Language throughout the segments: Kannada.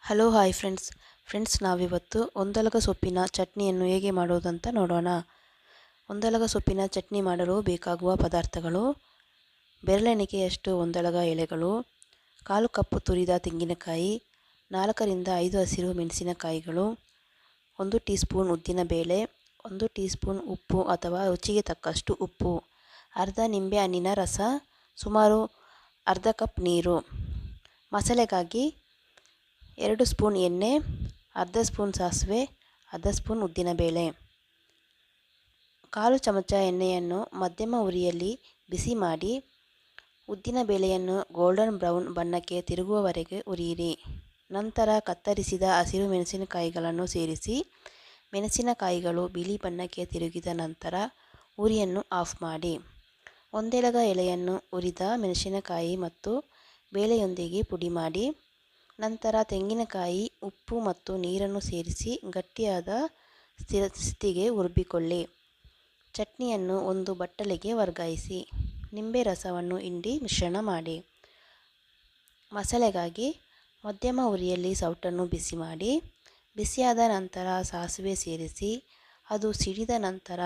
ಹಲೋ ಹಾಯ್ ಫ್ರೆಂಡ್ಸ್ ನಾವಿವತ್ತು ಒಂದಲಗ ಸೊಪ್ಪಿನ ಚಟ್ನಿಯನ್ನು ಹೇಗೆ ಮಾಡೋದಂತ ನೋಡೋಣ. ಒಂದಲಗ ಸೊಪ್ಪಿನ ಚಟ್ನಿ ಮಾಡಲು ಬೇಕಾಗುವ ಪದಾರ್ಥಗಳು: ಬೆರಳೆಣಿಕೆಯಷ್ಟು ಒಂದಲಗ ಎಲೆಗಳು, 1/4 ಕಪ್ ತುರಿದ ತೆಂಗಿನಕಾಯಿ, 4 ರಿಂದ 5 ಹಸಿರು ಮೆಣಸಿನಕಾಯಿಗಳು, 1 ಟೀ ಸ್ಪೂನ್ ಉದ್ದಿನಬೇಳೆ, 1 ಟೀ ಸ್ಪೂನ್ ಉಪ್ಪು ಅಥವಾ ರುಚಿಗೆ ತಕ್ಕಷ್ಟು ಉಪ್ಪು, ಅರ್ಧ ನಿಂಬೆ ಹಣ್ಣಿನ ರಸ, ಸುಮಾರು ಅರ್ಧ ಕಪ್ ನೀರು. ಮಸಾಲೆಗಾಗಿ 2 ಸ್ಪೂನ್ ಎಣ್ಣೆ, ಅರ್ಧ ಸ್ಪೂನ್ ಸಾಸಿವೆ, ಅರ್ಧ ಸ್ಪೂನ್ ಉದ್ದಿನಬೇಳೆ. 1/4 ಚಮಚ ಎಣ್ಣೆಯನ್ನು ಮಧ್ಯಮ ಉರಿಯಲ್ಲಿ ಬಿಸಿ ಮಾಡಿ ಉದ್ದಿನಬೇಳೆಯನ್ನು ಗೋಲ್ಡನ್ ಬ್ರೌನ್ ಬಣ್ಣಕ್ಕೆ ತಿರುಗುವವರೆಗೆ ಹುರಿಯಿರಿ. ನಂತರ ಕತ್ತರಿಸಿದ ಹಸಿರು ಮೆಣಸಿನಕಾಯಿಗಳನ್ನು ಸೇರಿಸಿ ಮೆಣಸಿನಕಾಯಿಗಳು ಬಿಳಿ ಬಣ್ಣಕ್ಕೆ ತಿರುಗಿದ ನಂತರ ಉರಿಯನ್ನು ಆಫ್ ಮಾಡಿ. ಒಂದೆಲಗ ಎಲೆಯನ್ನು ಹುರಿದ ಮೆಣಸಿನಕಾಯಿ ಮತ್ತು ಬೇಳೆಯೊಂದಿಗೆ ಪುಡಿ ಮಾಡಿ. ನಂತರ ತೆಂಗಿನಕಾಯಿ, ಉಪ್ಪು ಮತ್ತು ನೀರನ್ನು ಸೇರಿಸಿ ಗಟ್ಟಿಯಾದ ಸ್ಥಿತಿಗೆ ರುಬ್ಬಿಕೊಳ್ಳಿ. ಚಟ್ನಿಯನ್ನು ಒಂದು ಬಟ್ಟಲಿಗೆ ವರ್ಗಾಯಿಸಿ ನಿಂಬೆ ರಸವನ್ನು ಹಿಂಡಿ ಮಿಶ್ರಣ ಮಾಡಿ. ಮಸಾಲೆಗಾಗಿ ಮಧ್ಯಮ ಉರಿಯಲ್ಲಿ ಸೌಟನ್ನು ಬಿಸಿ ಮಾಡಿ ಬಿಸಿಯಾದ ನಂತರ ಸಾಸಿವೆ ಸೇರಿಸಿ ಅದು ಸಿಡಿದ ನಂತರ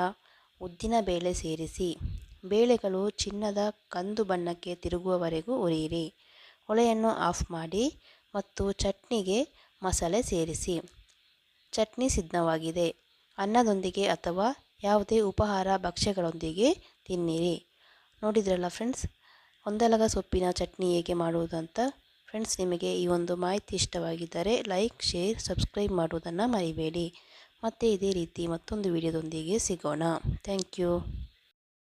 ಉದ್ದಿನಬೇಳೆ ಸೇರಿಸಿ ಬೇಳೆಗಳು ಚಿನ್ನದ ಕಂದು ಬಣ್ಣಕ್ಕೆ ತಿರುಗುವವರೆಗೂ ಹುರಿಯಿರಿ. ಒಲೆಯನ್ನು ಆಫ್ ಮಾಡಿ ಮತ್ತು ಚಟ್ನಿಗೆ ಮಸಾಲೆ ಸೇರಿಸಿ. ಚಟ್ನಿ ಸಿದ್ಧವಾಗಿದೆ. ಅನ್ನದೊಂದಿಗೆ ಅಥವಾ ಯಾವುದೇ ಉಪಹಾರ ಭಕ್ಷ್ಯಗಳೊಂದಿಗೆ ತಿನ್ನಿರಿ. ನೋಡಿದ್ರಲ್ಲ ಫ್ರೆಂಡ್ಸ್, ಒಂದಲಗ ಸೊಪ್ಪಿನ ಚಟ್ನಿ ಹೇಗೆ ಮಾಡುವುದಂತ. ಫ್ರೆಂಡ್ಸ್, ನಿಮಗೆ ಈ ಒಂದು ಮಾಹಿತಿ ಇಷ್ಟವಾಗಿದ್ದರೆ ಲೈಕ್, ಶೇರ್, ಸಬ್ಸ್ಕ್ರೈಬ್ ಮಾಡುವುದನ್ನು ಮರಿಬೇಡಿ. ಮತ್ತೆ ಇದೇ ರೀತಿ ಮತ್ತೊಂದು ವಿಡಿಯೋದೊಂದಿಗೆ ಸಿಗೋಣ. Thank you.